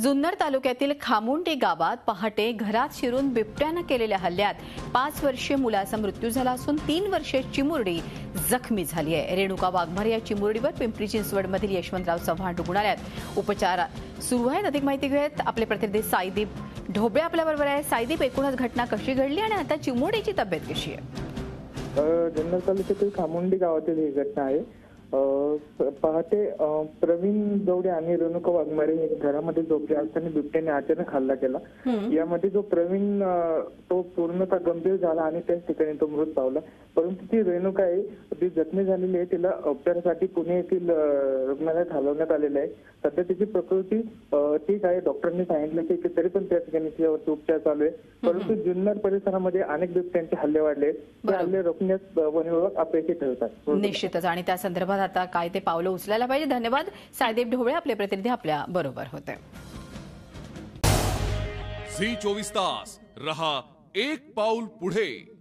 जुन्नर तालुक्यातील खामुंडी गावात पहाटे घरात शिरून बिबट्याने केलेल्या हल्ल्यात 5 वर्षीय मुलाचा मृत्यू झाला असून 3 वर्षीय चिमुरडी जखमी झाली आहे। रेणुका वाघमारे या चिमुरडीवर पिंपरी चिंचवडमधील यशवंतराव चव्हाण रुग्णालयात उपचार सुरू आहेत। अधिक माहिती घेऊयात आपले प्रतिनिधी साईदीप ढोबळे आपल्याबरोबर आहे। साईदीप, एकूणच घटना कशी घडली आणि आता चिमुरडीची तब्येत कशी आहे? जुन्नर तालुक्यातील खामुंडी गावातील ही घटना आहे। पहाटे प्रवीण दौडे आणि रेणुका वाघमारे घरामध्ये झोपले असताना बिबट्याने अचानक हल्ला केला। यामध्ये जो प्रवीण तो पूर्णतः गंभीर झाला आणि त्याच ठिकाणी तो मृत पावला। परंतु ती रेणुका आहे ती जखमी झालेली आहे, तिला उपचारासाठी पुणे येथील रुग्णालयात हलवण्यात आलेलं आहे। सध्या तिची प्रकृती ठीक आहे। डॉक्टरांनी सांगितलं की तरी पण त्या ठिकाणी तिच्यावरती उपचार चालू आहे। परंतु जुन्नर परिसरामध्ये अनेक बिबट्यांचे हल्ले वाढले आहेत, ते हल्ले रोखण्यास वन विभाग अपयशी ठरतात। निश्चितच, आणि त्या संदर्भात आता काय ते पावलं उचलायला पाहिजे। धन्यवाद साईदीप ढोबळे, आपले प्रतिनिधी आपल्या बरोबर होते। झी 24 तास रहा एक पाऊल पुढे।